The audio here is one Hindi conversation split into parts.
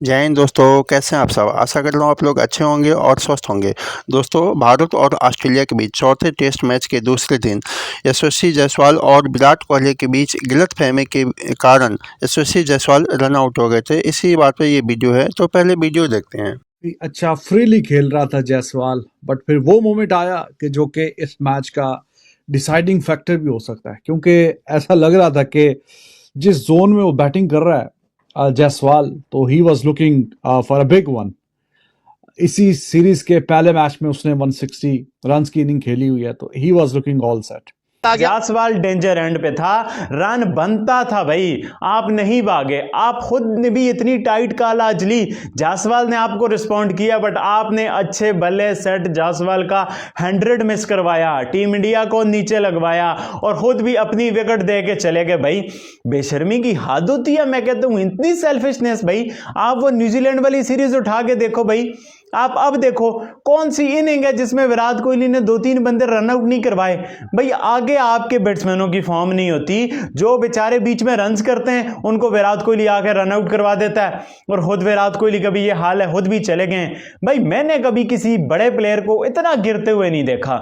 जय हिंद दोस्तों, कैसे हैं आप सब। आशा कर रहा हूँ आप लोग अच्छे होंगे और स्वस्थ होंगे। दोस्तों, भारत और ऑस्ट्रेलिया के बीच चौथे टेस्ट मैच के दूसरे दिन यशस्वी जायसवाल और विराट कोहली के बीच गलतफहमी के कारण यशस्वी जायसवाल रन आउट हो गए थे। इसी बात पे ये वीडियो है, तो पहले वीडियो देखते हैं। अच्छा फ्रीली खेल रहा था जायसवाल, बट फिर वो मोमेंट आया कि जो कि इस मैच का डिसाइडिंग फैक्टर भी हो सकता है, क्योंकि ऐसा लग रहा था कि जिस जोन में वो बैटिंग कर रहा है जायसवाल, तो he was looking for a big one. इसी सीरीज के पहले मैच में उसने 160 रन की इनिंग खेली हुई है, तो he was looking all set. Jaiswal danger and पे था, रन बनता था भाई, आप नहीं भागे। आप खुद ने भी इतनी टाइट काल आज ली, जायसवाल ने आपको रिस्पॉन्ड किया, बट आपने अच्छे भले सेट जायसवाल का 100 मिस करवाया, टीम इंडिया को नीचे लगवाया और खुद भी अपनी विकेट दे के चले गए। भाई बेशर्मी की हद होती है, मैं कहता हूं इतनी सेल्फिशनेस। भाई आप वो न्यूजीलैंड वाली सीरीज उठा के देखो भाई, आप अब देखो कौन सी इनिंग है जिसमें विराट कोहली ने 2-3 बंदे रन आउट नहीं करवाए। भाई आगे आपके बैट्समैनों की फॉर्म नहीं होती, जो बेचारे बीच में रन्स करते हैं उनको विराट कोहली आकर रन आउट करवा देता है, और खुद विराट कोहली का भी ये हाल है, खुद भी चले गए। भाई मैंने कभी किसी बड़े प्लेयर को इतना गिरते हुए नहीं देखा।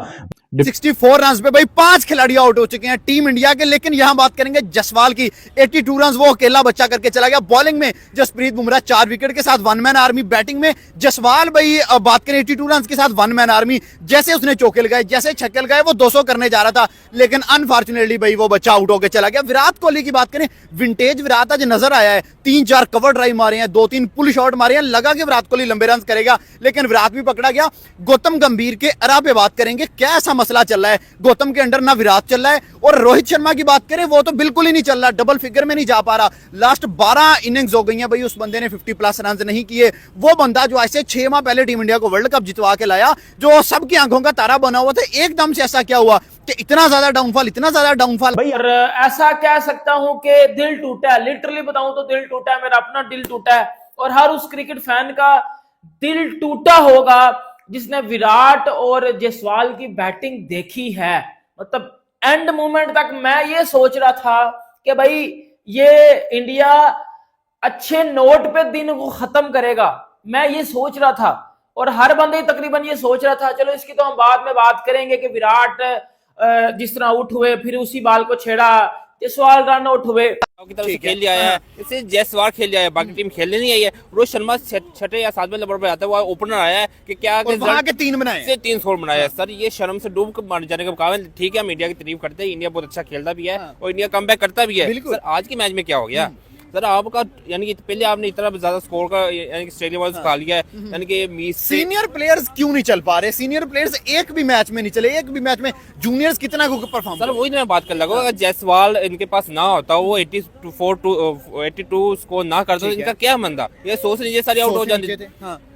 64 रन पे भाई 5 खिलाड़ी आउट हो चुके हैं टीम इंडिया के। लेकिन यहां बात करेंगे जसवाल की, 82 रन वो अकेला बच्चा करके चला गया। बॉलिंग में जसप्रीत बुमराह 4 विकेट के साथ वन मैन आर्मी। बैटिंग में जसवाल भाई बात करें 82 रन के साथ वन मैन आर्मी। जैसे उसने चौके लगाए, जैसे छक्के लगाए, वो 200 करने जा रहा था, लेकिन अनफॉर्चुनेटली भाई वो बच्चा आउट होकर चला गया। विराट कोहली की बात करें, विंटेज विराट आज नजर आया है। 3-4 कवर ड्राइव मारे हैं, 2-3 पुल शॉट मारे हैं, लगा कि विराट कोहली लंबे रन करेगा, लेकिन विराट भी पकड़ा गया। गौतम गंभीर के अरा पे बात करेंगे, क्या ऐसा मसला चल रहा है गौतम के अंडर, ना विराट चल रहा है। और रोहित शर्मा की बात करें, वो तो बिल्कुल ही नहीं चल रहा, डबल फिगर में नहीं जा पा रहा। लास्ट 12 इनिंग्स हो गई हैं भाई, उस बंदे ने 50+ रन नहीं किए। वो बंदा जो ऐसे 6 माह पहले टीम इंडिया को वर्ल्ड कप जितवा के लाया, जो सबकी आंखों का तारा बना हुआ था, एकदम से ऐसा क्या हुआ कि इतना ज्यादा डाउनफॉल, इतना ज्यादा डाउनफॉल। भाई और ऐसा कह सकता हूं कि दिल टूटा है, लिटरली बताऊं तो दिल टूटा है, मेरा अपना दिल टूटा है, और हर उस क्रिकेट फैन का दिल टूटा होगा जिसने विराट और जायसवाल की बैटिंग देखी है। मतलब एंड मोमेंट तक मैं ये सोच रहा था कि भाई ये इंडिया अच्छे नोट पे दिन को खत्म करेगा, मैं ये सोच रहा था, और हर बंदे तकरीबन ये सोच रहा था। चलो इसकी तो हम बाद में बात करेंगे कि विराट जिस तरह आउट हुए, फिर उसी बाल को छेड़ा, जायसवाल रन आउट हुए की तरफ से खेल लिया है, इससे जायसवाल खेल लिया है, बाकी टीम खेलने नहीं आई है। रोहित शर्मा छठे या 7वें नंबर पर आता है, वो ओपनर आया है कि क्या वहां के 3 बनाए से 3 स्कोर बनाया है। सर ये शर्म से डूब कर मार जाने का मुकाबला। ठीक है, हम इंडिया की तारीफ करते हैं, इंडिया बहुत अच्छा खेलता भी है और इंडिया कमबैक करता भी है। सर आज के मैच में क्या हो गया सर, आपका यानी कि पहले आपने इतना ज्यादा स्कोर का यानी कि स्टेडियम वाइज खा लिया है, यानी कि सीनियर प्लेयर्स क्यों नहीं चल पा रहे? सीनियर प्लेयर्स एक भी मैच में नहीं चले, एक भी मैच में जूनियर्स कितना परफॉर्म। सर वही मैं बात कर लगा, अगर जायसवाल इनके पास ना होता, वो 82 स्कोर ना करता, तो इनका क्या मंदा, ये सोच लीजिए सारे आउट हो जाते।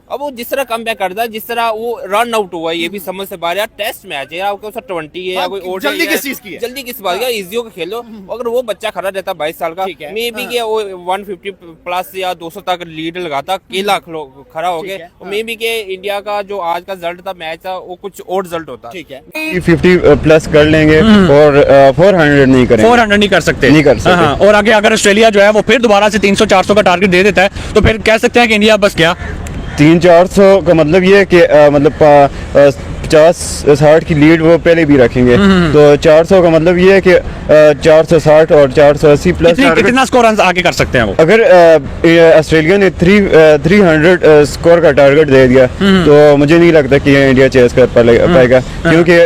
अब वो जिस तरह कम बैक करता है, जिस तरह वो रन आउट हुआ, ये भी समझ से बाहर। यार टेस्ट मैच है, आपके पास 20 है या कोई और जल्दी किस चीज की है, जल्दी किस बात का, इजी को खेलो। अगर वो बच्चा खड़ा रहता 22 साल का, मे बी के वो 150+ या 200 तक लीड लगाता, केला खड़ा हो गया, मे बी के इंडिया का जो आज का रिजल्ट था मैच था, वो कुछ और रिजल्ट होता। ठीक है, 50+ कर लेंगे और 400 नहीं करेंगे। 400 नहीं कर सकते, नहीं कर सकते। हाँ, और आगे अगर ऑस्ट्रेलिया जो है वो फिर दोबारा से 300-400 का टारगेट दे देता है, तो फिर कह सकते हैं कि इंडिया बस क्या 300-400 का मतलब ये है कि मतलब 50-60 की लीड वो पहले भी रखेंगे, तो 400 का मतलब ये है कि 460 और 480+ कितना स्कोर आगे कर सकते हैं वो। अगर ऑस्ट्रेलिया ने 300 स्कोर का टारगेट दे दिया, तो मुझे नहीं लगता कि इंडिया चेस कर पाएगा, क्योंकि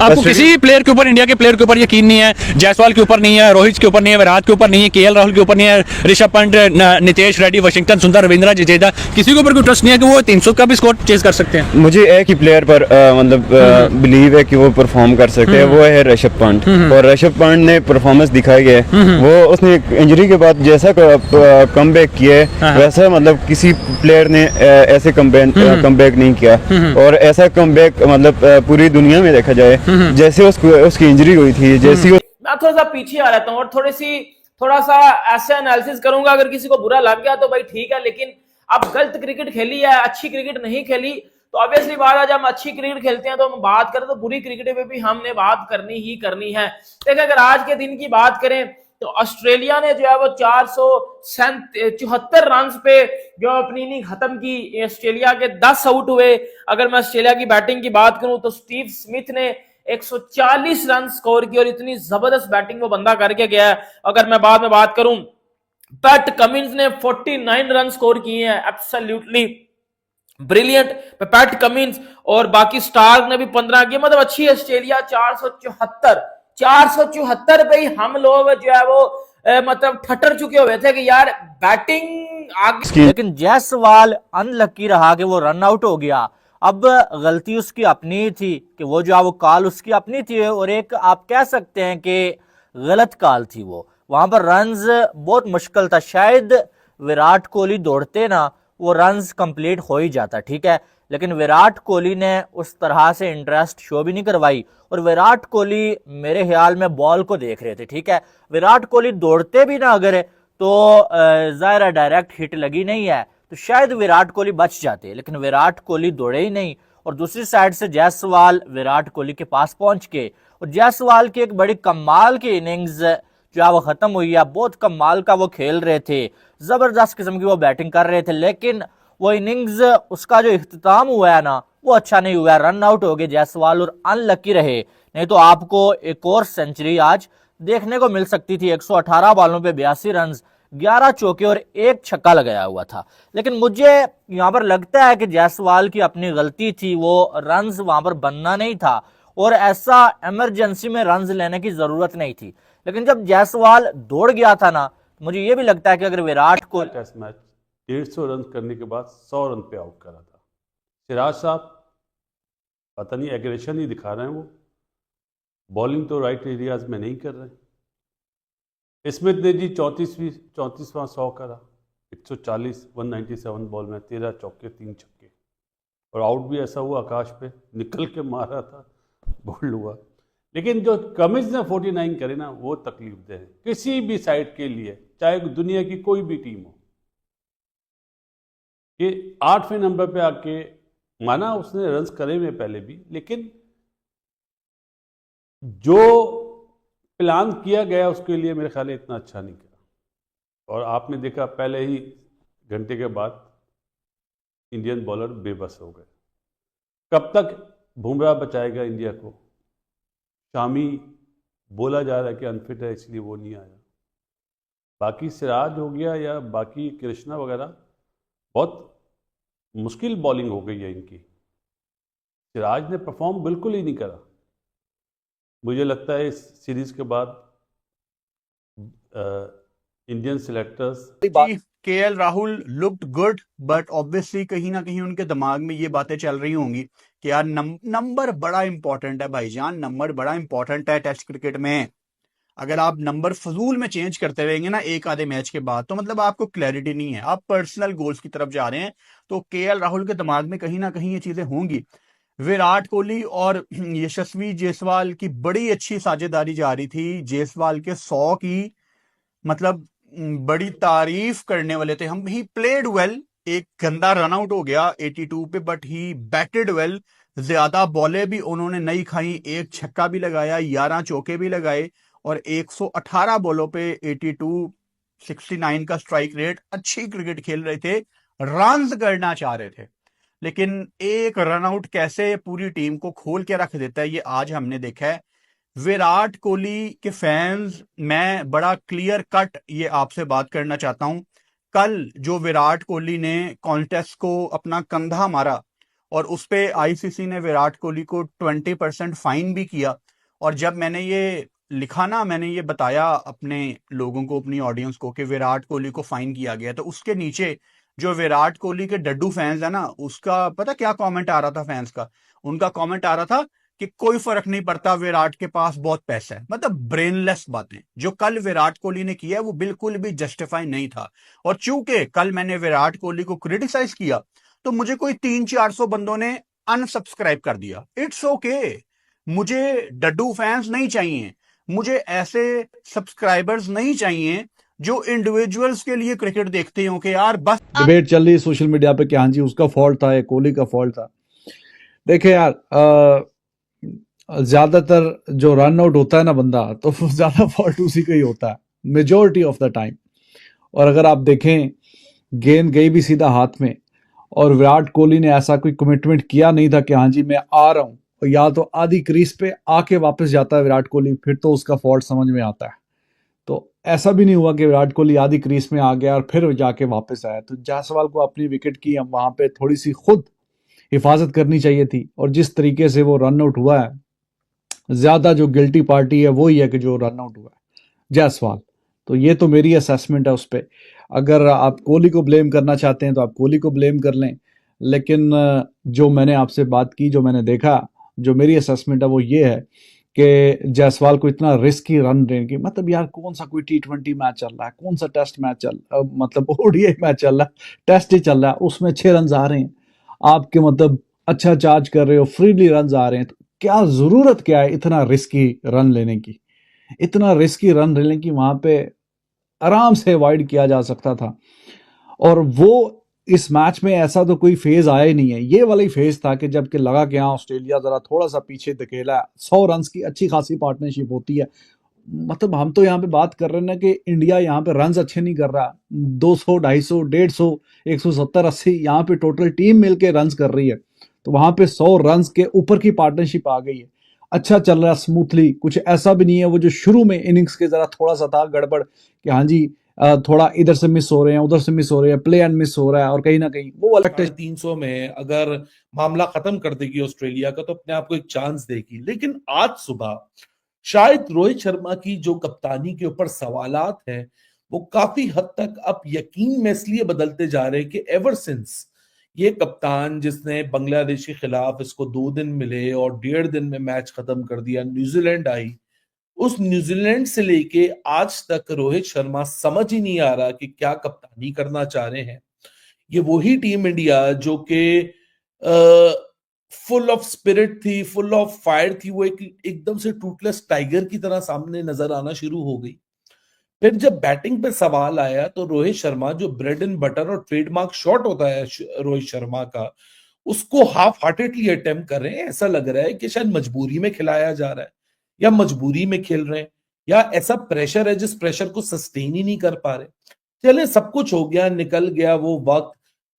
आपको किसी प्लेयर के ऊपर, इंडिया के प्लेयर के ऊपर यकीन नहीं है? जायसवाल के ऊपर नहीं है, रोहित के ऊपर नहीं है, विराट के ऊपर नहीं है, केएल राहुल के ऊपर नहीं है, ऋषभ पंत, नितेश रेड्डी, वाशिंगटन सुंदर, रविंद्र जडेजा, किसी के ऊपर कोई ट्रस्ट नहीं है कि वो 300 का भी स्कोर चेस कर सकते हैं? मुझे एक ही प्लेयर पर मतलब बिलीव है कि वो परफॉर्म कर सकते हैं, वो है ऋषभ पंत। और ऋषभ पंत ने परफॉर्मेंस दिखाई है, वो उसने इंजरी के बाद जैसा कमबैक किया है, वैसा मतलब किसी प्लेयर ने ऐसे कमबैक नहीं किया। और ऐसा कमबैक मतलब पूरी दुनिया में देखा जाए, जैसे उसकी इंजरी हुई थी, जैसी मैं थोड़ा सा पीछे आ रहता हूँ और थोड़ा सा ऐसे एनालिसिस करूंगा। अगर किसी को बुरा लग गया तो भाई ठीक है, लेकिन अब गलत क्रिकेट खेली है, अच्छी क्रिकेट नहीं खेली, तो ऑब्वियसली बात है, जब हम अच्छी क्रिकेट खेलते हैं तो हम बात करें, तो बुरी क्रिकेट पे भी हमने बात करनी ही करनी है। देखिए अगर आज के दिन की बात करें तो ऑस्ट्रेलिया ने जो है वो 474 रन पे जो अपनी इनिंग खत्म की। ऑस्ट्रेलिया के 10 आउट हुए। अगर मैं ऑस्ट्रेलिया की बैटिंग की बात करूं तो स्टीव स्मिथ ने 140 रन स्कोर की और इतनी जबरदस्त बैटिंग वो बंदा करके गया है। अगर मैं बाद में बात करूं, पैट कमिंस ने 49 रन स्कोर किए हैं, एब्सोल्युटली ब्रिलियंट पैट कमिंस। और बाकी स्टार्क ने भी 15 किए, मतलब अच्छी है ऑस्ट्रेलिया। 474 पे ही हम लोग जो है वो मतलब ठटर चुके हुए थे कि यार बैटिंग आगे। लेकिन जायसवाल अनलकी रहा कि वो रन आउट हो गया। अब गलती उसकी अपनी थी कि वो जो है वो कॉल उसकी अपनी थी, और एक आप कह सकते हैं कि गलत कॉल थी। वो वहां पर रन्स बहुत मुश्किल था, शायद विराट कोहली दौड़ते ना वो रन्स कंप्लीट हो ही जाता, ठीक है। लेकिन विराट कोहली ने उस तरह से इंटरेस्ट शो भी नहीं करवाई, और विराट कोहली मेरे ख्याल में बॉल को देख रहे थे, ठीक है। विराट कोहली दौड़ते भी ना अगर तो ज़ाहिर डायरेक्ट हिट लगी नहीं है तो शायद विराट कोहली बच जाते, लेकिन विराट कोहली दौड़े ही नहीं। और दूसरी साइड से जायसवाल विराट कोहली के पास पहुंच के, और जायसवाल की एक बड़ी कमाल की इनिंग्स जो है वो खत्म हुई है। बहुत कमाल का वो खेल रहे थे, जबरदस्त किस्म की वो बैटिंग कर रहे थे, लेकिन वो इनिंग्स उसका जो इख्तिताम हुआ है ना वो अच्छा नहीं हुआ। रन आउट हो गए जायसवाल और अनलकी रहे, नहीं तो आपको एक और सेंचुरी आज देखने को मिल सकती थी। 118 बॉलों पे 82 रन, 11 चौके और 1 छक्का लगाया हुआ था। लेकिन मुझे यहाँ पर लगता है कि जायसवाल की अपनी गलती थी, वो रन्स वहां पर बनना नहीं था और ऐसा इमरजेंसी में रन्स लेने की जरूरत नहीं थी। लेकिन जब जायसवाल दौड़ गया था ना, मुझे ये भी लगता है कि अगर विराट को टेस्ट मैच 150 रन करने के बाद 100 रन पे आउट करा था। सिराज साहब पता नहीं एग्रेशन ही दिखा रहे हैं, वो बॉलिंग तो राइट एरियाज में नहीं कर रहे। स्मिथ ने जी 34वां 100 करा, 140 197 बॉल में 13 चौके 3 छक्के, और आउट भी ऐसा हुआ आकाश पे निकल के मारा था, बोल्ड हुआ। लेकिन जो कमिंस ने 49 करे ना वो तकलीफ दे है किसी भी साइड के लिए, चाहे दुनिया की कोई भी टीम हो। कि 8वें नंबर पे आके माना उसने रन्स करे हुए पहले भी, लेकिन जो प्लान किया गया उसके लिए मेरे ख्याल इतना अच्छा नहीं किया। और आपने देखा पहले ही घंटे के बाद इंडियन बॉलर बेबस हो गए। कब तक बुमराह बचाएगा इंडिया को? शामी बोला जा रहा है कि अनफिट है इसलिए वो नहीं आया। बाकी सिराज हो गया या बाकी कृष्णा वगैरह, बहुत मुश्किल बॉलिंग हो गई है इनकी। सिराज ने परफॉर्म बिल्कुल ही नहीं करा। मुझे लगता है इस सीरीज के बाद Indian selectors KL Rahul looked good, but obviously कहीं ना कहीं उनके दिमाग में ये बातें चल रही होंगी कि यार नंबर बड़ा इंपॉर्टेंट है भाईजान, नंबर बड़ा इंपॉर्टेंट है टेस्ट क्रिकेट में। अगर आप नंबर फजूल में चेंज करते रहेंगे ना एक आधे मैच के बाद, तो मतलब आपको क्लैरिटी नहीं है, आप पर्सनल गोल्स की तरफ जा रहे हैं। तो केएल राहुल के दिमाग में कहीं ना कहीं ये चीजें होंगी। विराट कोहली और यशस्वी जायसवाल की बड़ी अच्छी साझेदारी जा रही थी। जायसवाल के 100 की मतलब बड़ी तारीफ करने वाले थे हम। ही प्लेड वेल, एक गंदा रन आउट हो गया 82 पे, बट ही बैटेड वेल। ज्यादा बॉलें भी उन्होंने नहीं खाई, 1 छक्का भी लगाया, 11 चौके भी लगाए, और 118 बॉलों पे 82 69 का स्ट्राइक रेट। अच्छी क्रिकेट खेल रहे थे, रन करना चाह रहे थे, लेकिन एक रन आउट कैसे पूरी टीम को खोल के रख देता है ये आज हमने देखा है। विराट कोहली के फैंस, मैं बड़ा क्लियर कट ये आपसे बात करना चाहता हूं। कल जो विराट कोहली ने कॉन्टेस्ट को अपना कंधा मारा और उस पे आईसीसी ने विराट कोहली को 20% फाइन भी किया, और जब मैंने ये लिखा ना, मैंने ये बताया अपने लोगों को, अपनी ऑडियंस को कि विराट कोहली को फाइन किया गया, तो उसके नीचे जो विराट कोहली के डड्डू फैंस है ना, उसका पता क्या कमेंट आ रहा था फैंस का? उनका कमेंट आ रहा था कि कोई फर्क नहीं पड़ता, विराट के पास बहुत पैसा है। मतलब ब्रेनलेस बातें जो कल विराट कोहली ने किया है वो बिल्कुल भी जस्टिफाई नहीं था। और चूंकि कल मैंने विराट कोहली को क्रिटिसाइज किया तो मुझे कोई 300-400 बंदों ने अनसब्सक्राइब कर दिया। इट्स ओके, मुझे डड्डू फैंस नहीं चाहिए, मुझे ऐसे सब्सक्राइबर्स नहीं चाहिए जो इंडिविजुअल्स के लिए क्रिकेट देखते हो कि यार बस। डिबेट चल रही है सोशल मीडिया पे कि हाँ जी उसका फॉल्ट था या कोहली का फॉल्ट था। देखिए यार, ज्यादातर जो रन आउट होता है ना बंदा, तो ज्यादा फॉल्ट उसी का ही होता है। Majority of the time. और अगर आप देखें, गेंद गई भी सीधा हाथ में, और विराट कोहली ने ऐसा कोई कमिटमेंट किया नहीं था कि हाँ जी मैं आ रहा हूँ, और या तो आधी क्रीज पे आके वापस जाता है विराट कोहली, फिर तो उसका फॉल्ट समझ में आता है। तो ऐसा भी नहीं हुआ कि विराट कोहली आधी क्रीज में आ गया और फिर जाके वापस आया। तो जायसवाल को अपनी विकेट की वहां पे थोड़ी सी खुद हिफाजत करनी चाहिए थी, और जिस तरीके से वो रन आउट हुआ है, ज्यादा जो गिल्टी पार्टी है वो ही है कि जो रन आउट हुआ है जायसवाल। तो ये तो मेरी असेसमेंट है उस पर। अगर आप कोहली को ब्लेम करना चाहते हैं तो आप कोहली को ब्लेम कर लें, लेकिन जो मैंने आपसे बात की, जो मैंने देखा, जो मेरी असेसमेंट है वो ये है कि जायसवाल को इतना रिस्की रन देने की, मतलब यार कौन सा कोई T20 मैच चल रहा है, कौन सा टेस्ट मैच मतलब ODI मैच चल रहा है, टेस्ट ही चल रहा है, उसमें 6 रन आ रहे हैं आपके, मतलब अच्छा चार्ज कर रहे हो, फ्रीली रन आ रहे हैं, तो क्या जरूरत क्या है इतना रिस्की रन लेने की? इतना रिस्की रन लेने की वहां पे आराम से अवॉइड किया जा सकता था। और वो इस मैच में ऐसा तो कोई फेज आया ही नहीं है, ये वाला ही फेज था कि जबकि लगा कि हाँ ऑस्ट्रेलिया जरा थोड़ा सा पीछे धकेला है, 100 रन की अच्छी खासी पार्टनरशिप होती है। मतलब हम तो यहाँ पे बात कर रहे हैं ना कि इंडिया यहाँ पे रन अच्छे नहीं कर रहा, 200 250 150 170 80 यहाँ पे टोटल टीम मिलके रन कर रही है, तो वहां पे 100 रन के ऊपर की पार्टनरशिप आ गई है, अच्छा चल रहा है स्मूथली, कुछ ऐसा भी नहीं है वो जो शुरू में इनिंग्स के जरा थोड़ा सा था गड़बड़ कि हाँ जी थोड़ा इधर से मिस हो रहे हैं, उधर से मिस हो रहे हैं, प्ले एंड मिस हो रहा है, और कहीं ना कहीं वो वाला 350 में अगर मामला खत्म कर देगी ऑस्ट्रेलिया का तो अपने आप को एक चांस देगी। लेकिन आज सुबह शायद रोहित शर्मा की जो कप्तानी के ऊपर सवालात हैं वो काफी हद तक अब यकीन में इसलिए बदलते जा रहे हैं कि एवर सिंस ये कप्तान जिसने बांग्लादेश के खिलाफ इसको 2 दिन मिले और 1.5 दिन में मैच खत्म कर दिया, न्यूजीलैंड आई, उस न्यूजीलैंड से लेके आज तक रोहित शर्मा समझ ही नहीं आ रहा कि क्या कप्तानी करना चाह रहे हैं। ये वही टीम इंडिया जो कि फुल ऑफ स्पिरिट थी, फुल ऑफ फायर थी, वो एकदम से टूटलेस टाइगर की तरह सामने नजर आना शुरू हो गई। फिर जब बैटिंग पे सवाल आया तो रोहित शर्मा, जो ब्रेड एंड बटर और ट्रेडमार्क शॉट होता है रोहित शर्मा का, उसको हाफ हार्टेडली अटेम्प्ट कर रहे हैं। ऐसा लग रहा है कि शायद मजबूरी में खिलाया जा रहा है या मजबूरी में खेल रहे हैं, या ऐसा प्रेशर है जिस प्रेशर को सस्टेन ही नहीं कर पा रहे। चले सब कुछ हो गया, निकल गया वो वक्त,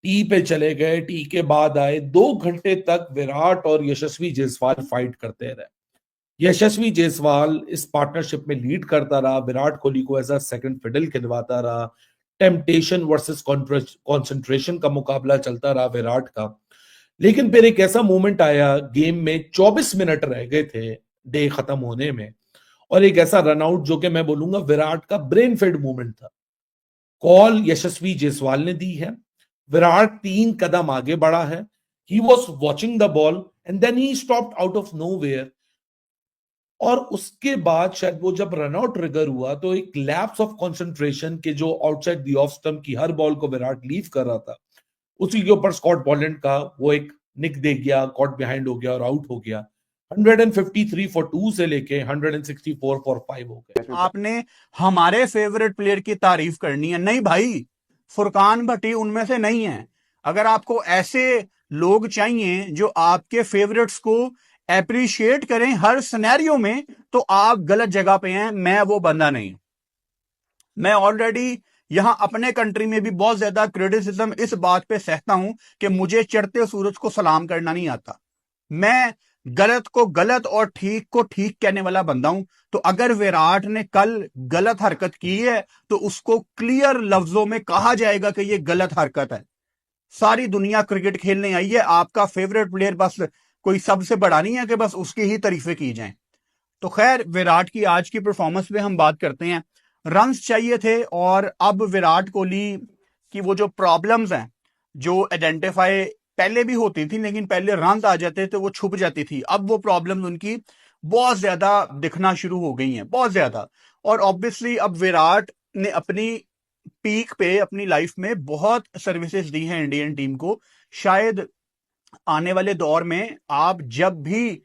टी पे चले गए, टी के बाद आए, 2 घंटे तक विराट और यशस्वी जायसवाल फाइट करते रहे। यशस्वी जायसवाल इस पार्टनरशिप में लीड करता रहा, विराट कोहली को एज अ सेकंड फिडल खिलवाता रहा, टेम्पटेशन वर्सेस कॉन्सेंट्रेशन का मुकाबला चलता रहा विराट का। लेकिन फिर एक ऐसा मोमेंट आया गेम में, 24 मिनट रह गए थे डे खत्म होने में, और एक ऐसा रनआउट जो कि मैं बोलूंगा विराट का ब्रेन फेड मोमेंट था। कॉल यशस्वी जायसवाल ने दी है, विराट 3 कदम आगे बढ़ा है, he was watching the ball and then he stopped out of nowhere, और उसके बाद शायद वो जब रनआउट ट्रिगर हुआ तो एक लैप्स ऑफ कंसंट्रेशन के जो आउटसाइड द ऑफ स्टंप की हर बॉल को विराट लीव कर रहा था, उसी के ऊपर स्कॉट बॉलैंड का वो एक निक दे गया, कॉट बिहाइंड हो गया और आउट हो गया। 153 फॉर 2 से लेके 164 फॉर 5 हो गए। आपने हमारे फेवरेट प्लेयर की तारीफ करनी है? नहीं भाई, फुरकान भट्टी उनमें से नहीं है। अगर आपको ऐसे लोग चाहिए जो आपके फेवरेट्स को एप्रिशिएट करें हर सिनेरियो में, तो आप गलत जगह पे हैं। मैं वो बंदा नहीं। मैं ऑलरेडी यहां अपने कंट्री में भी बहुत ज्यादा क्रिटिसिज्म इस बात पे सहता हूं कि मुझे चढ़ते सूरज को सलाम करना नहीं आता। मैं गलत को गलत और ठीक को ठीक कहने वाला बंदा हूं। तो अगर विराट ने कल गलत हरकत की है तो उसको क्लियर लफ्जों में कहा जाएगा कि यह गलत हरकत है। सारी दुनिया क्रिकेट खेलने आई है, आपका फेवरेट प्लेयर बस कोई सबसे बड़ा नहीं है कि बस उसकी ही तारीफें की जाएं। तो खैर, विराट की आज की परफॉर्मेंस पे हम बात करते हैं। रन्स चाहिए थे, और अब विराट कोहली की वो जो प्रॉब्लम्स हैं जो आइडेंटिफाई पहले भी होती थी, लेकिन पहले रन आ जाते थे वो छुप जाती थी, अब वो प्रॉब्लम्स उनकी बहुत ज्यादा दिखना शुरू हो गई हैं, बहुत ज्यादा। और ऑब्वियसली अब विराट ने अपनी पीक पे अपनी लाइफ में बहुत सर्विसेज दी हैं इंडियन टीम को। शायद आने वाले दौर में आप जब भी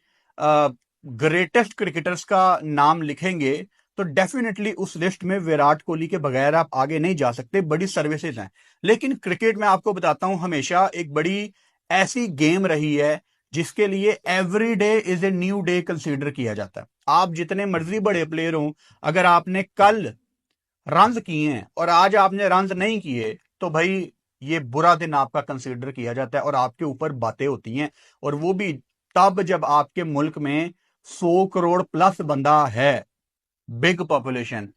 ग्रेटेस्ट क्रिकेटर्स का नाम लिखेंगे तो डेफिनेटली उस लिस्ट में विराट कोहली के बगैर आप आगे नहीं जा सकते। बड़ी सर्विसेज हैं, लेकिन क्रिकेट में आपको बताता हूं हमेशा एक बड़ी ऐसी गेम रही है जिसके लिए every day is a new day consider किया जाता है। आप जितने मर्जी बड़े प्लेयर हो, अगर आपने कल रन किए हैं और आज आपने रन नहीं किए तो भाई ये बुरा दिन आपका कंसीडर किया जाता है और आपके ऊपर बातें होती हैं, और वो भी तब जब आपके मुल्क में 100 करोड़ प्लस बंदा है, बिग पॉपुलेशन।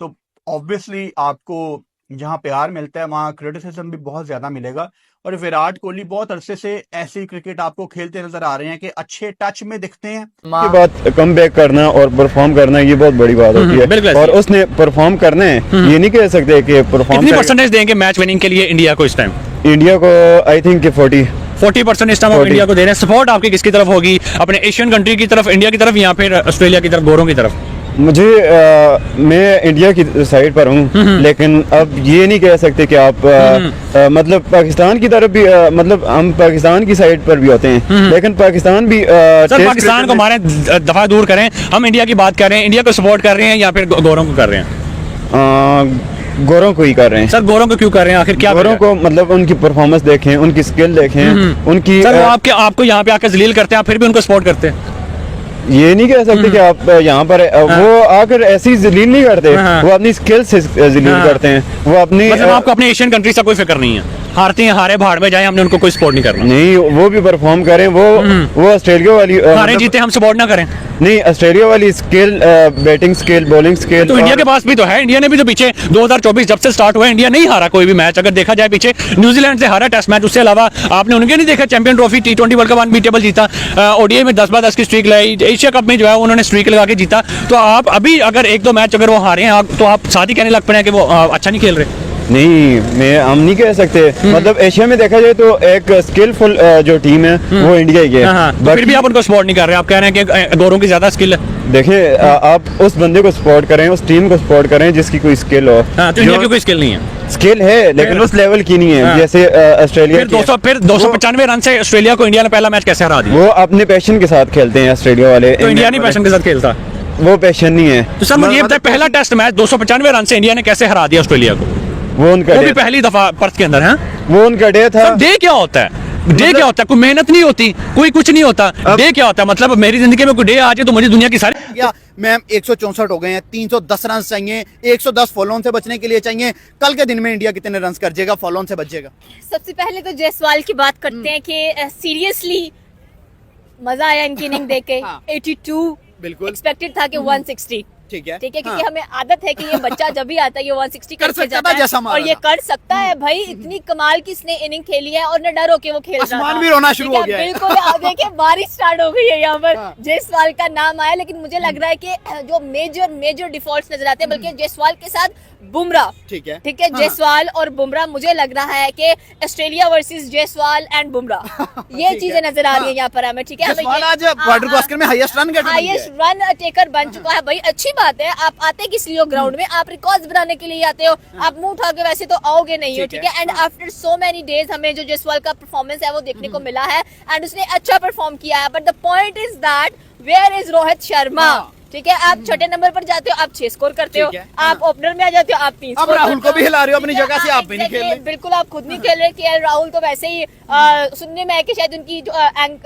तो ऑब्वियसली आपको जहां प्यार मिलता है वहां क्रिटिसिज्म भी बहुत ज्यादा मिलेगा। और विराट कोहली बहुत अरसे से ऐसी क्रिकेट आपको खेलते नजर आ रहे हैं कि अच्छे टच में दिखते हैं। की बात कम बैक करना और परफॉर्म करना ये बहुत बड़ी बात होती है, और उसने परफॉर्म करना है, ये नहीं कह सकते कि परफॉर्म। कितनी परसेंटेज देंगे मैच विनिंग के लिए इंडिया को इस टाइम? इंडिया को आई थिंक 40% इस टाइम इंडिया को दे रहे हैं। सपोर्ट आपकी किसकी तरफ होगी, अपने एशियन कंट्री की तरफ, इंडिया की तरफ, या फिर ऑस्ट्रेलिया की तरफ, गोरों की तरफ? मुझे मैं इंडिया की साइड पर हूँ, लेकिन अब ये नहीं कह सकते कि आप मतलब पाकिस्तान की तरफ भी मतलब हम पाकिस्तान की साइड पर भी होते हैं, लेकिन पाकिस्तान भी सर पाकिस्तान को हमारे दफा दूर करें, हम इंडिया की बात कर रहे हैं, इंडिया को सपोर्ट कर रहे हैं या फिर गोरों को कर रहे हैं? गोरों को ही कर रहे हैं सर। गोरों को क्यों कर रहे हैं आखिर? क्या गोरों को मतलब उनकी परफॉर्मेंस देखें, उनकी स्किल देखें, उनकी सर वो आपको यहाँ पे आकर जलील करते हैं, आप फिर भी उनको सपोर्ट करते हैं? ये नहीं कह सकते कि आप यहाँ पर वो आकर ऐसी जलील नहीं करते, वो अपनी स्किल से जलील करते हैं, वो अपनी मतलब आपको अपने एशियन कंट्री से कोई फिक्र नहीं है? हारते हैं, हारे भाड़ में जाए, हमने उनको कोई सपोर्ट नहीं करना? नहीं, वो भी परफॉर्म करें, वो ऑस्ट्रेलिया वाली हारे जीते हम सपोर्ट ना करें? नहीं, ऑस्ट्रेलिया वाली skill, batting skill, bowling skill तो इंडिया के पास भी तो है। इंडिया ने भी तो पीछे 2024 जब से स्टार्ट हुआ इंडिया नहीं हारा कोई भी मैच। अगर देखा जाए पीछे न्यूजीलैंड से हारा टेस्ट मैच, उससे अलावा आपने उनके नहीं देखा champion trophy, T20 world cup unbeatable जीता, ओडीआई में 10/10 की स्ट्रीक लाई, एशिया कप में जो है उन्होंने स्ट्रीक लगा के जीता। तो आप अभी अगर 1-2 मैच अगर वो हारे हैं तो आप साथ ही कहने लग पड़े हैं कि वो अच्छा नहीं खेल रहे? नहीं, हम नहीं कह सकते। मतलब एशिया में देखा जाए तो एक स्किलफुल जो टीम है वो इंडिया ही है। तो फिर भी आप उनको सपोर्ट नहीं कर रहे, आप कह रहे हैं कि गोरों की ज्यादा स्किल है। देखिए, आप उस बंदे को सपोर्ट करें, उस टीम को सपोर्ट करें जिसकी कोई स्किल हो। तो इंडिया की कोई स्किल नहीं है? स्किल है लेकिन उस लेवल की नहीं है जैसे ऑस्ट्रेलिया। फिर 295 रन से ऑस्ट्रेलिया को इंडिया ने पहला मैच कैसे हरा दिया? वो अपने पैशन के साथ खेलते हैं ऑस्ट्रेलिया वाले। तो इंडिया नहीं पैशन के साथ खेलता? वो पैशन नहीं है। तो सर मुझे ये बताएं, पहला टेस्ट मैच 295 रन से इंडिया ने कैसे हरा दिया ऑस्ट्रेलिया को? वो उनका भी पहली दफा पर्थ के अंदर है। वो उनका डे था। डे क्या होता है? डे क्या होता है? कोई मेहनत नहीं होती, कोई कुछ नहीं होता। डे क्या होता है? मतलब मेरी जिंदगी में कोई डे आ जाए तो मुझे दुनिया की सारी मैम 164 हो गए हैं, 310 रन चाहिए, 110 फॉलो ऑन से बचने के लिए चाहिए। कल के दिन में इंडिया कितने रन कर जाएगा, फॉलो ऑन से बच जाएगा? सबसे पहले तो जायसवाल की बात करते हैं कि सीरियसली मजा आया इनकी इनिंग देख के। 82 बिल्कुल एक्सपेक्टेड था कि 160। ठीक है क्योंकि हमें आदत है कि ये बच्चा जब भी आता है ये 160 करके जाता है और ये कर सकता है। भाई इतनी कमाल की इसने इनिंग खेली है और न डर होके वो खेल रहा था। भी रोना शुरू हो गया है। बिल्कुल, आप देखिए बारिश स्टार्ट हो गई है यहाँ पर। जायसवाल का नाम आया, लेकिन मुझे लग रहा है कि जो मेजर डिफॉल्ट्स नजर आते हैं, बल्कि जायसवाल के साथ बुमराह। ठीक है जायसवाल और बुमराह, मुझे लग रहा है कि Australia versus Jaiswal and Bumrah ये चीजें नजर आ रही है यहाँ पर हमें। ठीक है, आज बॉर्डर क्रॉस में हाईएस्ट रन टेकर बन चुका है। भाई अच्छी बात है, आप आते किस लिए हो ग्राउंड में? आप रिकॉर्ड्स बनाने के लिए आते हो, आप मुंह उठा के वैसे तो आओगे नहीं हो। ठीक है, and after so many days हमें जो जायसवाल का परफॉर्मेंस है वो देखने को मिला है एंड उसने अच्छा परफॉर्म किया है। But the point is that where is Rohit Sharma? ठीक है, आप छठे नंबर पर जाते हो, आप 6 स्कोर करते हो, आप ओपनर में आ जाते हो, आप 3 स्कोर। राहुल को भी हिला रहे हो अपनी जगह से, आप भी नहीं खेल रहे। बिल्कुल, आप खुद नहीं खेल रहे। केएल राहुल तो वैसे ही सुनने में है कि शायद उनकी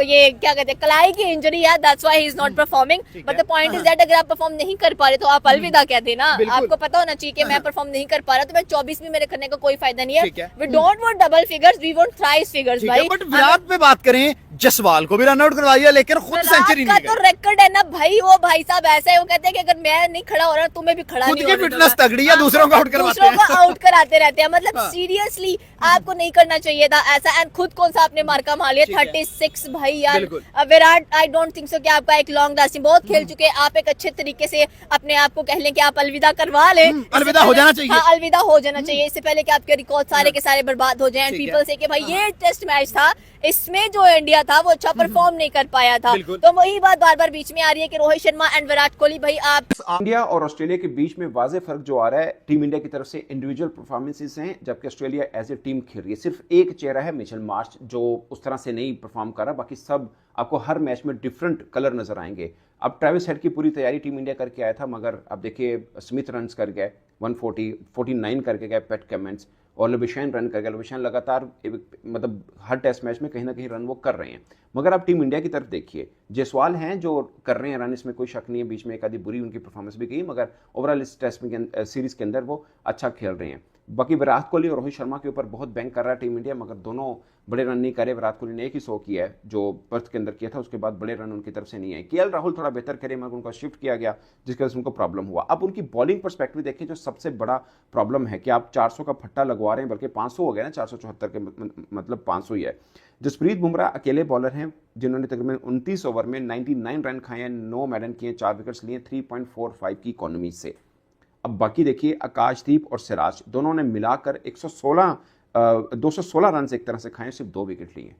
ये क्या कहते हैं कलाई की इंजरी है, that's why he is not performing. But the point is that अगर आप परफॉर्म नहीं कर पा रहे तो आप अलविदा कह देना। आपको पता होना चाहिए कि मैं परफॉर्म नहीं कर पा रहा, तो मैं 24 में मेरे करने का कोई फायदा नहीं है। We don't want double figures, we want thrice figures. भाई बट विराट पे बात करें, जायसवाल को भी रन आउट करवाइए लेकिन खुद सेंचुरी नहीं। तो रिकॉर्ड है ना भाई, वो भाई साहब ऐसा है, वो कहते हैं कि अगर मैं नहीं खड़ा हो रहा तुम्हें भी खड़ा नहीं होना। फिटनेस तगड़ी है, दूसरों को आउट करवाते हैं। दूसरों को आउट कराते रहते हैं। मतलब सीरियसली आपको नहीं करना चाहिए था ऐसा। एंड खुद कौन सा आपने मार्का मार लिया 36 भाई यार। Virat I don't think so कि आपका एक लॉन्ग लास्टिंग, बहुत खेल चुके हैं आप, एक अच्छे तरीके से अपने आप को कह लें कि आप अलविदा करवा लें। अलविदा हो जाना चाहिए। हाँ, अलविदा हो जाना चाहिए इससे पहले कि आपके रिकॉर्ड सारे के सारे बर्बाद हो जाएं। पीपल से कि भाई ये टेस्ट मैच था, इसमें जो इंडिया था वो अच्छा परफॉर्म नहीं कर पाया था। तो वही बात बार बार बीच में आ रही है कि रोहित शर्मा एंड विराट कोहली भाई आप। इंडिया और ऑस्ट्रेलिया के बीच में वाज़ेह फर्क जो आ रहा है, टीम इंडिया की तरफ से इंडिविजुअल परफॉर्मेंसेस हैं, जबकि ऑस्ट्रेलिया एज ए टीम खेल रही है। सिर्फ एक चेहरा है मिचेल मार्श जो उस तरह से नहीं परफॉर्म कर रहा, बाकी सब आपको हर मैच में डिफरेंट कलर नजर आएंगे। अब ट्रेविस हेड की पूरी तैयारी टीम इंडिया करके आया था, मगर अब देखिए स्मिथ रन्स कर गए 149 करके गए, पैट कमेंट्स, और लबुशैन रन कर गया। लबुशैन लगातार मतलब हर टेस्ट मैच में कहीं ना कहीं रन वो कर रहे हैं। मगर आप टीम इंडिया की तरफ देखिए, जायसवाल हैं जो कर रहे हैं रन, इसमें कोई शक नहीं है। बीच में एक आधी बुरी उनकी परफॉर्मेंस भी गई, मगर ओवरऑल इस टेस्ट में सीरीज के अंदर वो अच्छा खेल रहे हैं। बाकी विराट कोहली और रोहित शर्मा के ऊपर बहुत बैंक कर रहा है टीम इंडिया, मगर दोनों बड़े रन नहीं करे। विराट कोहली ने एक ही 100 किया है जो पर्थ के अंदर किया था, उसके बाद बड़े रन उनकी तरफ से नहीं आए। केएल राहुल थोड़ा बेहतर खेले, मगर उनको शिफ्ट किया गया जिसकी वजह से उनको प्रॉब्लम हुआ। अब उनकी बॉलिंग परस्पेक्टिव देखें, जो सबसे बड़ा प्रॉब्लम है कि आप 400 का फट्टा लगवा रहे हैं, बल्कि 500 हो गया ना, 474 के मतलब 500 ही है। जसप्रीत बुमराह अकेले बॉलर हैं जिन्होंने तकरीबन 29 ओवर में 99 रन खाए हैं, 9 मेडन किए, 4 विकेट्स लिए 3.45 की इकोनॉमी से। अब बाकी देखिए, आकाशदीप और सिराज दोनों ने मिलाकर 216 रन एक तरह से खाए, सिर्फ 2 विकेट लिए।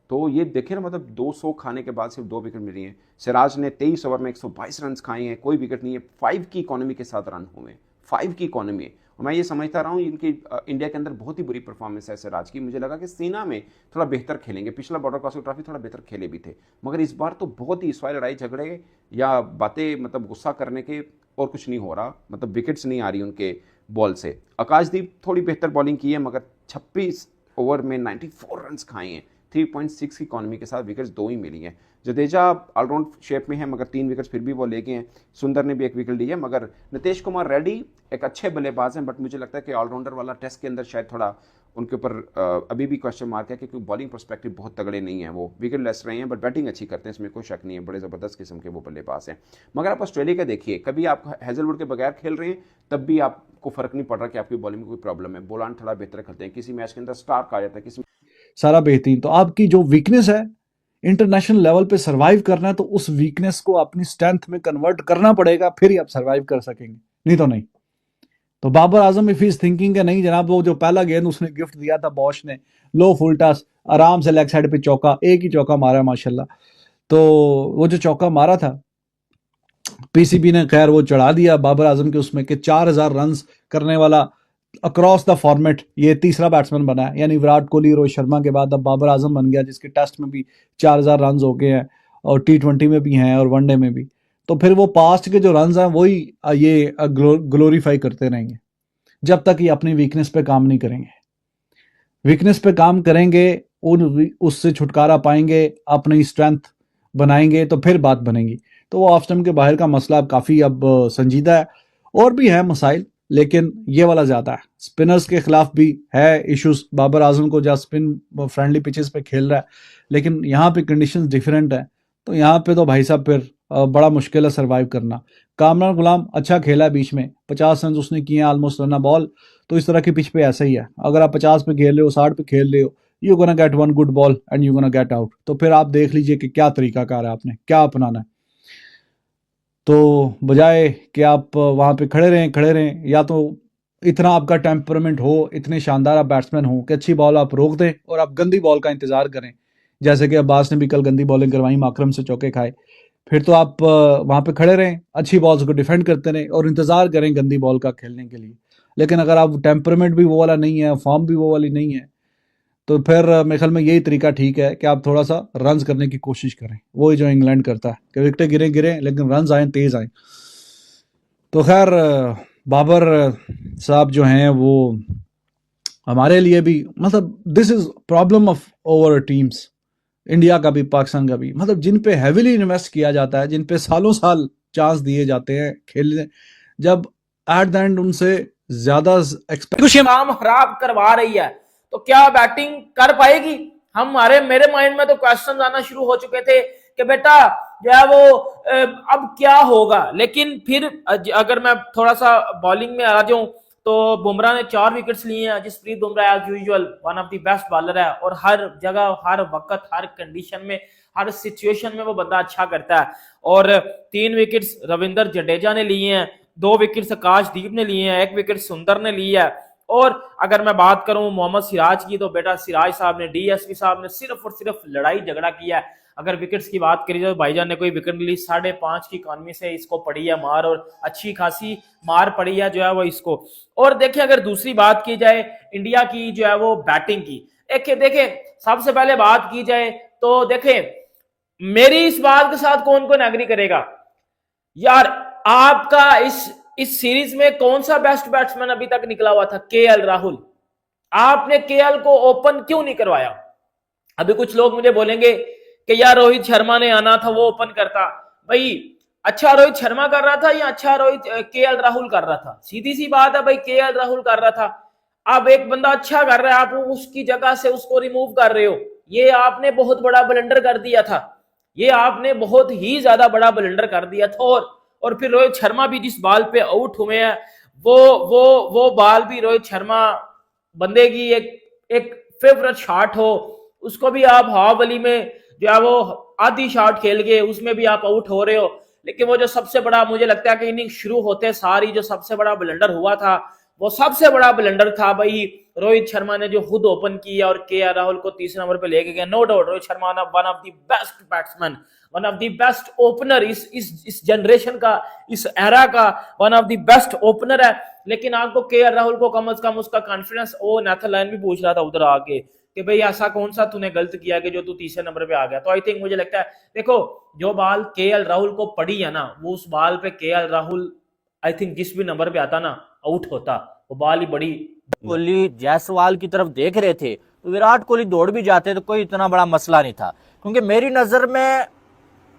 तो ये देखिए ना, मतलब 200 खाने के बाद सिर्फ 2 विकेट मिली हैं। सिराज ने 23 ओवर में 122 रन खाए हैं, कोई विकेट नहीं है, 5 की इकोनॉमी के साथ रन हुए, 5 की इकोनॉमी। और मैं ये समझता रहा हूँ इनकी इंडिया के अंदर बहुत ही बुरी परफॉर्मेंस है सिराज की। मुझे लगा कि सेना में थोड़ा बेहतर खेलेंगे, पिछला बॉर्डर क्रॉसिंग ट्रॉफी थोड़ा बेहतर खेले भी थे, मगर इस बार तो बहुत ही इस बार लड़ाई झगड़े या बातें मतलब गुस्सा करने के और कुछ नहीं हो रहा, मतलब विकेट्स नहीं आ रही उनके बॉल से। आकाशदीप थोड़ी बेहतर बॉलिंग की है, मगर 26 ओवर में 94 रन खाए हैं, 3.6 की इकोनॉमी के साथ विकेट्स 2 ही मिली हैं। जडेजा ऑलराउंड शेप में है, मगर 3 विकेट्स फिर भी वो ले गए हैं। सुंदर ने भी 1 विकेट ली है, मगर नितेश कुमार रेड्डी एक अच्छे बल्लेबाज हैं, बट मुझे लगता है कि ऑलराउंडर वाला टेस्ट के अंदर शायद थोड़ा उनके ऊपर अभी भी क्वेश्चन मार्क है, क्योंकि बॉलिंग पर्सपेक्टिव बहुत तगड़े नहीं है। वो विकेट लेस रहे हैं, बट बैटिंग अच्छी करते हैं, इसमें कोई शक नहीं है, बड़े ज़बरदस्त किस्म के वो बल्लेबाज हैं। मगर आप ऑस्ट्रेलिया का देखिए, कभी आप हेजलवुड के बगैर खेल रहे हैं तब भी आपको फर्क नहीं पड़ रहा कि आपकी बॉलिंग में कोई प्रॉब्लम है। बोलान थोड़ा बेहतर करते हैं, किसी मैच के अंदर स्टार्क आ जाता है, किसी सारा बेहतरीन। तो आपकी जो वीकनेस है, इंटरनेशनल लेवल पे सरवाइव करना है, तो उस वीकनेस को अपनी स्ट्रेंथ में कन्वर्ट करना पड़ेगा, फिर ही आप सरवाइव कर सकेंगे, नहीं तो नहीं। तो Babar Azam if is thinking है नहीं जनाब, वो जो पहला गेंद उसने गिफ्ट दिया था बॉश ने, लो फुल टॉस, आराम से लेग साइड पे चौका, एक ही चौका मारा है माशाल्लाह। तो वो जो चौका मारा था, पीसीबी ने खैर वो चढ़ा दिया बाबर आजम के उसमें कि 4000 रन करने वाला अक्रॉस द फॉर्मेट ये तीसरा बैट्समैन बना है, यानी विराट कोहली रोहित शर्मा के बाद अब बाबर आजम बन गया, जिसके टेस्ट में भी 4000 रन हो गए हैं और T20 में भी हैं और वनडे में भी। तो फिर वो पास्ट के जो रन हैं वही ये ग्लोरीफाई करते रहेंगे जब तक ये अपनी वीकनेस पे काम नहीं करेंगे। वीकनेस पे काम करेंगे, उससे छुटकारा पाएंगे, अपनी स्ट्रेंथ बनाएंगे, तो फिर बात बनेगी। तो वो ऑफ स्टंप के बाहर का मसला अब काफ़ी अब संजीदा है, और भी है मसाइल, लेकिन ये वाला ज़्यादा है। स्पिनर्स के खिलाफ भी है इश्यूज, बाबर आजम को जहाँ स्पिन फ्रेंडली पिचेस पे खेल रहा है, लेकिन यहाँ पे कंडीशंस डिफरेंट है, तो यहाँ पे तो भाई साहब फिर बड़ा मुश्किल है सर्वाइव करना। कामरान गुलाम अच्छा खेला है बीच में, 50 रन उसने किए हैं ऑलमोस्ट रन बॉल। तो इस तरह की पिच पे ऐसा ही है, अगर आप 50 पे खेल रहे हो, 60 पे खेल रहे हो, you gonna get one good ball and you gonna get out. तो फिर आप देख लीजिए कि क्या तरीकाकार है, आपने क्या अपनाना है। तो बजाय कि आप वहाँ पे खड़े रहें, या तो इतना आपका टेम्परामेंट हो, इतने शानदार आप बैट्समैन हो कि अच्छी बॉल आप रोक दें और आप गंदी बॉल का इंतज़ार करें, जैसे कि अब्बास ने भी कल गंदी बॉलिंग करवाई, माकरम से चौके खाए। फिर तो आप वहाँ पे खड़े रहें, अच्छी बॉल्स को डिफेंड करते रहें और इंतज़ार करें गंदी बॉल का खेलने के लिए। लेकिन अगर आप टेम्परामेंट भी वो वाला नहीं है, फॉर्म भी वो वाली नहीं है, तो फिर मेरे ख्याल में यही तरीका ठीक है कि आप थोड़ा सा रन्स करने की कोशिश करें, वही जो इंग्लैंड करता है कि विकेटें गिरें लेकिन रन्स आए, तेज आए। तो खैर बाबर साहब जो हैं वो हमारे लिए भी, मतलब this is problem of over teams, India का भी पाकिस्तान का भी, मतलब जिन पे हैविली इन्वेस्ट किया जाता है, जिन पे सालों साल चांस दिए जाते हैं खेलने, जब एट द एंड उनसे ज्यादा काम खराब करवा रही है, तो क्या बैटिंग कर पाएगी? मेरे माइंड में तो क्वेश्चन आना शुरू हो चुके थे कि बेटा जो है वो अब क्या होगा। लेकिन फिर अगर मैं थोड़ा सा बॉलिंग में आ जाऊं, तो बुमराह ने 4 विकेट्स लिए हैं। Jasprit Bumrah as usual one of the best bowler है, और हर जगह, हर वक्त, हर कंडीशन में, हर सिचुएशन में वो बंदा अच्छा करता है। और 3 विकेट्स रविंद्र जडेजा ने लिए हैं, 2 विकेट्स आकाशदीप ने लिए हैं, 1 विकेट सुंदर ने लिया है। और अगर मैं बात करूं मोहम्मद सिराज की, तो बेटा सिराज साहब ने, डीएसपी साहब ने सिर्फ और सिर्फ लड़ाई झगड़ा किया है। अगर विकेट्स की बात करी जाए, भाईजान ने कोई विकेट ली, 5.5 की इकॉनमी से इसको पड़ी है मार, और अच्छी खासी मार पड़ी है जो है वो इसको। और देखिए अगर दूसरी बात की जाए इंडिया की जो है वो बैटिंग की, देखें सबसे पहले बात की जाए तो देखें, मेरी इस बात के साथ कौन कौन एग्री करेगा यार, आपका इस इस सीरीज में कौन सा बेस्ट बैट्समैन अभी तक निकला हुआ था? केएल राहुल। आपने केएल को ओपन क्यों नहीं करवाया? अभी कुछ लोग मुझे बोलेंगे कि यार रोहित शर्मा ने आना था, वो ओपन करता। भाई अच्छा रोहित शर्मा कर रहा था या अच्छा रोहित केएल राहुल कर रहा था? सीधी सी बात है भाई, केएल राहुल कर रहा था। अब एक बंदा अच्छा कर रहा है, आप उसकी जगह से उसको रिमूव कर रहे हो, ये आपने बहुत बड़ा ब्लंडर कर दिया था। ये आपने बहुत ही ज्यादा बड़ा ब्लंडर कर दिया था। और फिर रोहित शर्मा भी जिस बॉल पे आउट हुए हैं, वो बॉल भी रोहित शर्मा बंदे की एक फेवरेट शॉट हो, उसको भी आप हावली में जो है वो आधी शॉट खेल के उसमें भी आप आउट हो रहे हो। लेकिन वो जो सबसे बड़ा मुझे लगता है कि इनिंग शुरू होते सारी जो सबसे बड़ा ब्लंडर हुआ था, वो सबसे बड़ा ब्लंडर था भाई रोहित शर्मा ने जो खुद ओपन किया और केएल राहुल को तीसरे नंबर पे लेके गया। No doubt Rohit Sharma one of the best batsman, one of the best opener इस जनरेशन का, इस एरा का one of the best opener है। लेकिन आपको केएल राहुल को कम से कम उसका कॉन्फिडेंस, ओ नेथरलैंड भी पूछ रहा था उधर आके कि भाई ऐसा कौन सा तूने गलत किया कि जो तू तीसरे नंबर पे आ गया। तो आई थिंक मुझे लगता है देखो जो बॉल केएल राहुल को पड़ी है ना, वो उस बॉल पे केएल राहुल आई थिंक जिस भी नंबर पे आता ना आउट होता, वो बॉल ही बड़ी। कोहली जायसवाल की तरफ देख रहे थे तो विराट कोहली दौड़ भी जाते तो कोई इतना बड़ा मसला नहीं था, क्योंकि मेरी नजर में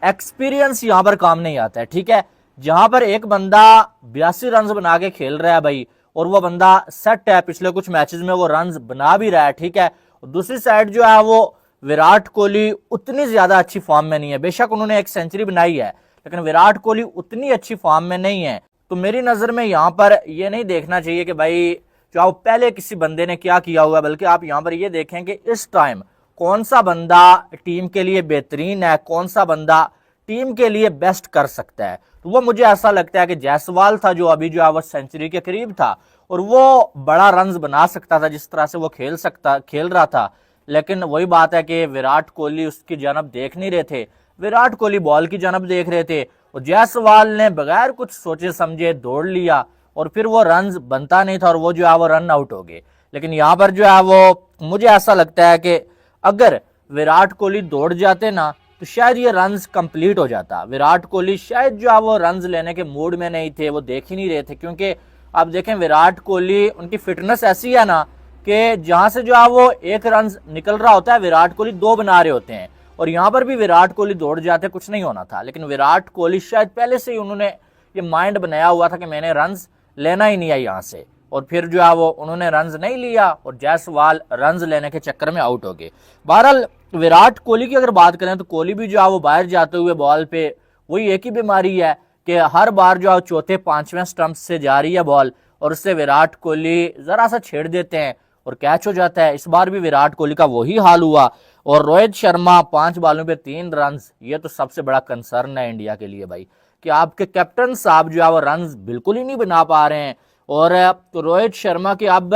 एक्सपीरियंस यहाँ पर काम नहीं आता है। ठीक है, जहां पर एक बंदा 82 रन बना के खेल रहा है भाई, और वो बंदा सेट है, पिछले कुछ मैचेस में वो रन बना भी रहा है, ठीक है, और दूसरी साइड जो है वो विराट कोहली उतनी ज्यादा अच्छी फॉर्म में नहीं है। बेशक उन्होंने एक सेंचुरी बनाई है, लेकिन विराट कोहली उतनी अच्छी फॉर्म में नहीं है। तो मेरी नजर में यहाँ पर ये नहीं देखना चाहिए कि भाई जो पहले किसी बंदे ने क्या किया हुआ, बल्कि आप यहाँ पर ये देखें कि इस टाइम कौन सा बंदा टीम के लिए बेहतरीन है, कौन सा बंदा टीम के लिए बेस्ट कर सकता है। तो वो मुझे ऐसा लगता है कि जायसवाल था जो अभी जो है वो सेंचुरी के करीब था और वो बड़ा रन बना सकता था जिस तरह से वो खेल रहा था। लेकिन वही बात है कि विराट कोहली उसकी जानब देख नहीं रहे थे, विराट कोहली बॉल की जानब देख रहे थे और जायसवाल ने बगैर कुछ सोचे समझे दौड़ लिया और फिर वो रन बनता नहीं था और वो जो है वो रन आउट हो गए। लेकिन यहाँ पर जो है वो मुझे ऐसा लगता है कि अगर विराट कोहली दौड़ जाते ना तो शायद ये रन्स कंप्लीट हो जाता। विराट कोहली शायद जो है वो रन्स लेने के मूड में नहीं थे, वो देख ही नहीं रहे थे, क्योंकि आप देखें विराट कोहली उनकी फिटनेस ऐसी है ना कि जहां से जो है वो एक रन निकल रहा होता है विराट कोहली 2 बना रहे होते हैं, और यहाँ पर भी विराट कोहली दौड़ जाते कुछ नहीं होना था। लेकिन विराट कोहली शायद पहले से ही उन्होंने ये माइंड बनाया हुआ था कि मैंने रन्स लेना ही नहीं है यहाँ से, और फिर जो है वो उन्होंने रन्स नहीं लिया और जायसवाल रन्स लेने के चक्कर में आउट हो गए। बहरहाल विराट कोहली की अगर बात करें तो कोहली भी जो है वो बाहर जाते हुए बॉल पे वही एक ही बीमारी है कि हर बार जो है चौथे 5वें स्टंप से जा रही है बॉल और उससे विराट कोहली जरा सा छेड़ देते हैं और कैच हो जाता है। इस बार भी विराट कोहली का वही हाल हुआ और रोहित शर्मा 5 बॉलों पे 3 रन, ये तो सबसे बड़ा कंसर्न है इंडिया के लिए भाई कि आपके कैप्टन साहब जो है वो रन बिल्कुल ही नहीं बना पा रहे हैं। और तो रोहित शर्मा के अब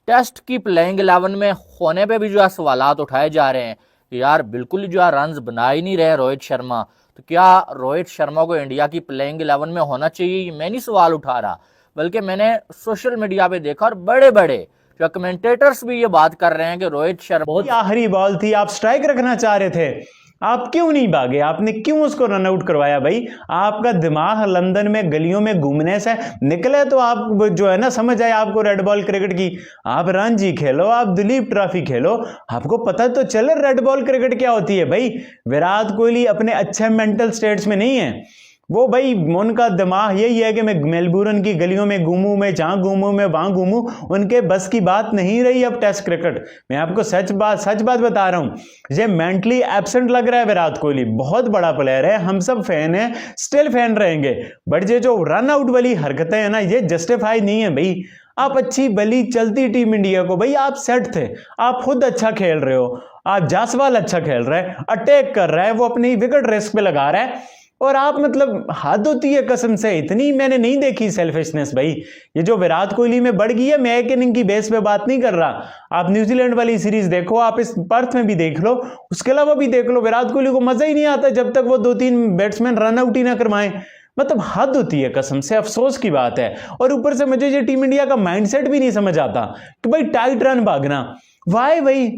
टेस्ट की प्लेइंग 11 में होने पे भी जो है सवालात उठाए जा रहे हैं कि यार बिल्कुल जो है रन बना ही नहीं रहे रोहित शर्मा, तो क्या रोहित शर्मा को इंडिया की प्लेइंग 11 में होना चाहिए? मैं नहीं सवाल उठा रहा, बल्कि मैंने सोशल मीडिया पे देखा और बड़े बड़े जो कमेंटेटर्स भी ये बात कर रहे हैं कि रोहित शर्मा बहुत आखिरी बॉल थी, आप स्ट्राइक रखना चाह रहे थे, आप क्यों नहीं भागे? आपने क्यों उसको रन आउट करवाया भाई? आपका दिमाग लंदन में गलियों में घूमने से निकले तो आप जो है ना समझ आए आपको रेड बॉल क्रिकेट की। आप रणजी खेलो, आप दिलीप ट्रॉफी खेलो, आपको पता तो चले रेड बॉल क्रिकेट क्या होती है भाई। विराट कोहली अपने अच्छे मेंटल स्टेट्स में नहीं है, वो भाई उनका दिमाग यही है कि मैं मेलबोर्न की गलियों में घूमूं, मैं जहां घूमूं, मैं वहां घूमूं। उनके बस की बात नहीं रही अब टेस्ट क्रिकेट। मैं आपको सच बात बता रहा हूं, ये मेंटली एब्सेंट लग रहा है विराट कोहली। बहुत बड़ा प्लेयर है, हम सब फैन हैं, स्टिल फैन रहेंगे, बट ये जो रन आउट वाली हरकतें हैं ना, ये जस्टिफाई नहीं है भाई। आप अच्छी भली चलती टीम इंडिया को भाई, आप सेट थे, आप खुद अच्छा खेल रहे हो, आप जायसवाल अच्छा खेल रहा है, अटैक कर रहा है, वो अपनी विकेट रिस्क पे लगा रहा है, और आप मतलब हद होती है कसम से। इतनी मैंने नहीं देखी सेल्फिशनेस भाई। ये जो विराट कोहली में बढ़ गई है, मैं एक इनिंग की बेस पे बात नहीं कर रहा। आप न्यूजीलैंड वाली सीरीज देखो, आप इस पर्थ में भी देख लो, उसके अलावा भी देख लो, विराट कोहली को मजा ही नहीं आता जब तक वो 2-3 बैट्समैन रन आउट ही ना करवाएं। मतलब हद होती है कसम से, अफसोस की बात है। और ऊपर से मुझे ये टीम इंडिया का माइंडसेट भी नहीं समझ आता कि भाई टाइट रन भागना, वाई भाई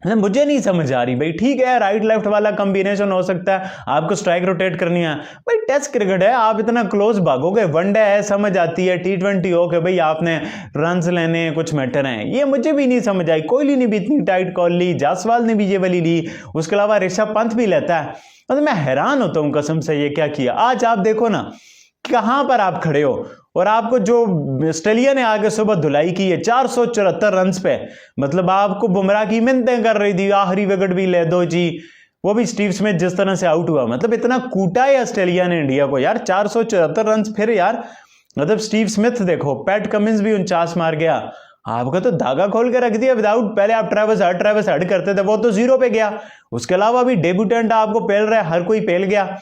मतलब मुझे नहीं समझ आ रही भाई। ठीक है राइट लेफ्ट वाला कॉम्बिनेशन हो सकता है, आपको स्ट्राइक रोटेट करनी है भाई, टेस्ट क्रिकेट है, आप इतना क्लोज भागोगे। वनडे है समझ आती है, T20 हो के भाई आपने रन्स लेने कुछ मैटर हैं, ये मुझे भी नहीं समझ आई। कोहली ने भी इतनी टाइट कॉल ली, जायसवाल ने भी ये वाली ली, उसके अलावा ऋषभ पंत भी लेता है। मतलब मैं हैरान होता हूँ कसम से, ये क्या किया। आज आप देखो ना कहां पर आप खड़े हो, और आपको जो ऑस्ट्रेलिया ने आगे सुबह धुलाई की है 474 रन पे, मतलब आपको बुमराह की मिन्नतें कर रही थी आखिरी विकेट भी ले दो जी, वो भी स्टीव स्मिथ जिस तरह से आउट हुआ, मतलब इतना कूटा है ऑस्ट्रेलिया ने इंडिया को यार, 474 रन फिर यार। मतलब स्टीव स्मिथ देखो, पैट कमिंस भी 49 मार गया, आपका तो धागा खोल के रख दिया विदाउट, पहले आप ट्रेविस हेड करते थे, वो तो 0 पे गया। उसके अलावा भी डेब्यूटेंट आपको पेल रहा है, हर कोई पेल गया।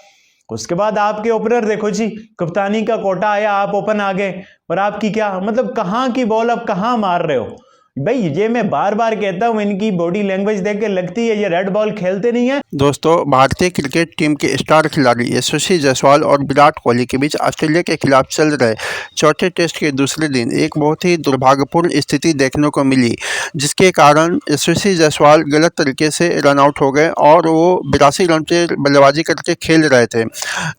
उसके बाद आपके ओपनर देखो जी, कप्तानी का कोटा आया, आप ओपन आ गए, और आपकी क्या मतलब कहां की बॉल अब कहां मार रहे हो भाई। ये मैं बार बार कहता हूं, इनकी बॉडी लैंग्वेज देख के लगती है ये रेड बॉल खेलते नहीं है। दोस्तों भारतीय क्रिकेट टीम के स्टार खिलाड़ी यशस्वी जायसवाल और विराट कोहली के बीच ऑस्ट्रेलिया के खिलाफ चल रहे चौथे टेस्ट के दूसरे दिन एक बहुत ही दुर्भाग्यपूर्ण स्थिति देखने को मिली, जिसके कारण यशस्वी जायसवाल गलत तरीके से रन आउट हो गए और वो 82 रन पे बल्लेबाजी करके खेल रहे थे,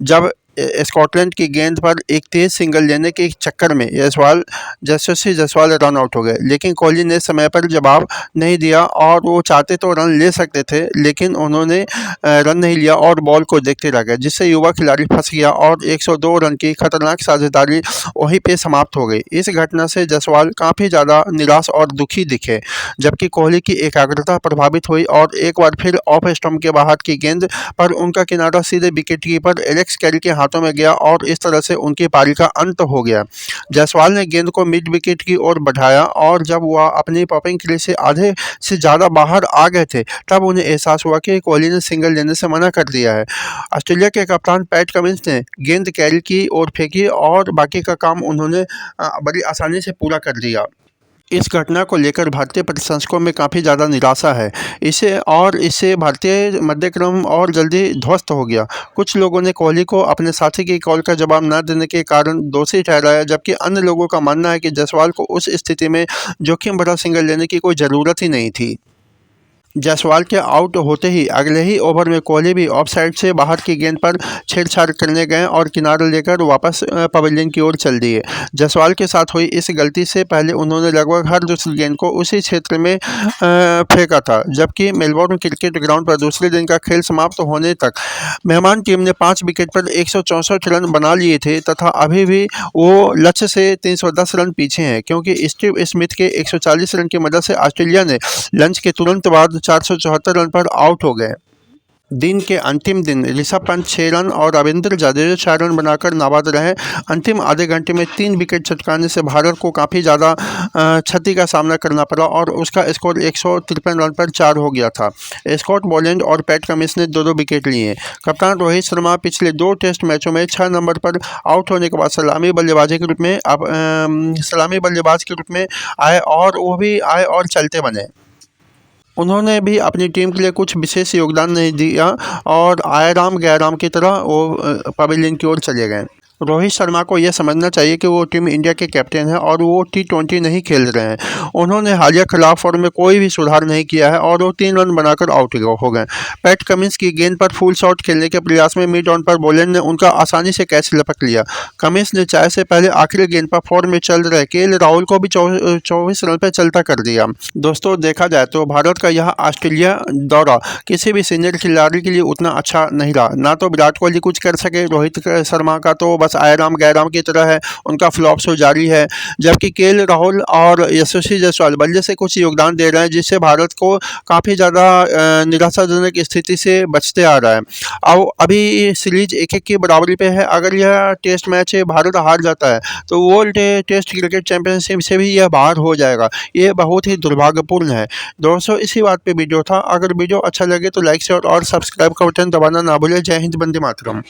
जब स्कॉटलैंड की गेंद पर एक तेज सिंगल लेने के चक्कर में यशस्वी जायसवाल रन आउट हो गए। लेकिन कोहली ने समय पर जवाब नहीं दिया और वो चाहते तो रन ले सकते थे, लेकिन उन्होंने रन नहीं लिया और बॉल को देखते रह गए, जिससे युवा खिलाड़ी फंस गया और 102 रन की खतरनाक साझेदारी वहीं पे समाप्त हो गई। इस घटना से जायसवाल काफ़ी ज़्यादा निराश और दुखी दिखे, जबकि कोहली की एकाग्रता प्रभावित हुई और एक बार फिर ऑफ स्टंप के बाहर की गेंद पर उनका किनारा सीधे विकेट कीपर एलेक्स कैरी के हाथों में गया और इस तरह से उनकी पारी का अंत हो गया। जायसवाल ने गेंद को मिड विकेट की ओर बढ़ाया और जब वह अपनी पॉपिंग क्रीज से आधे से ज़्यादा बाहर आ गए थे, तब उन्हें एहसास हुआ कि कोहली ने सिंगल लेने से मना कर दिया है। ऑस्ट्रेलिया के कप्तान पैट कमिंस ने गेंद कैरी की ओर फेंकी और बाकी का काम उन्होंने बड़ी आसानी से पूरा कर दिया। इस घटना को लेकर भारतीय प्रशंसकों में काफ़ी ज़्यादा निराशा है। इससे भारतीय मध्यक्रम और जल्दी ध्वस्त हो गया। कुछ लोगों ने कोहली को अपने साथी की कॉल का जवाब न देने के कारण दोषी ठहराया, जबकि अन्य लोगों का मानना है कि जायसवाल को उस स्थिति में जोखिम भरा सिंगल लेने की कोई ज़रूरत ही नहीं थी। जायसवाल के आउट होते ही अगले ही ओवर में कोहली भी ऑफ साइड से बाहर की गेंद पर छेड़छाड़ करने गए और किनारा लेकर वापस पवेलियन की ओर चल दिए। जायसवाल के साथ हुई इस गलती से पहले उन्होंने लगभग हर दूसरी गेंद को उसी क्षेत्र में फेंका था, जबकि मेलबोर्न क्रिकेट ग्राउंड पर दूसरे दिन का खेल समाप्त होने तक मेहमान टीम ने 5 विकेट पर 164 रन बना लिए थे तथा अभी भी वो लक्ष्य से 310 रन पीछे हैं, क्योंकि स्टीव स्मिथ के 140 रन की मदद से ऑस्ट्रेलिया ने लंच के तुरंत बाद 474 रन पर आउट हो गए। दिन के अंतिम दिन ऋषभ पंत 6 रन और रविंद्र जडेजा 4 रन बनाकर नाबाद रहे। अंतिम आधे घंटे में 3 विकेट चटकाने से भारत को काफ़ी ज़्यादा क्षति का सामना करना पड़ा और उसका स्कोर 153 रन पर 4 हो गया था। स्कॉट बोलैंड और पैट कमिंस ने 2-2 विकेट लिए। कप्तान रोहित शर्मा पिछले 2 टेस्ट मैचों में 6 नंबर पर आउट होने के बाद सलामी बल्लेबाज के रूप में आए और वो भी आए और चलते बने। उन्होंने भी अपनी टीम के लिए कुछ विशेष योगदान नहीं दिया और आए राम गए राम की तरह वो पवेलियन की ओर चले गए। रोहित शर्मा को यह समझना चाहिए कि वो टीम इंडिया के कैप्टन हैं और वो T20 नहीं खेल रहे हैं। उन्होंने हालिया खिलाफ फॉर्म में कोई भी सुधार नहीं किया है और वो 3 रन बनाकर आउट हो गए। पैट कमिंस की गेंद पर फुल शॉट खेलने के प्रयास में मिड ऑन पर बोलैंड ने उनका आसानी से कैच लपक लिया। कमिंस ने चाय से पहले आखिरी गेंद पर फॉर्म में चल रहे KL राहुल को भी 24 रन पर चलता कर दिया। दोस्तों देखा जाए तो भारत का यह ऑस्ट्रेलिया दौरा किसी भी सीनियर खिलाड़ी के लिए उतना अच्छा नहीं रहा। ना तो विराट कोहली कुछ कर सके, रोहित शर्मा का तो बस आए राम गए राम की तरह है, उनका फ्लॉप शो जारी है, जबकि KL राहुल और यशस्वी जायसवाल बल्ले से कुछ योगदान दे रहे हैं, जिससे भारत को काफ़ी ज़्यादा निराशाजनक स्थिति से बचते आ रहा है। अब अभी सीरीज 1-1 की बराबरी पे है। अगर यह टेस्ट मैच भारत हार जाता है तो वर्ल्ड टेस्ट क्रिकेट चैंपियनशिप से भी यह बाहर हो जाएगा। ये बहुत ही दुर्भाग्यपूर्ण है। दोस्तों इसी बात पे वीडियो था। अगर वीडियो अच्छा लगे तो लाइक शेयर और सब्सक्राइब का बटन दबाना ना भूलें। जय हिंद, वंदे मातरम।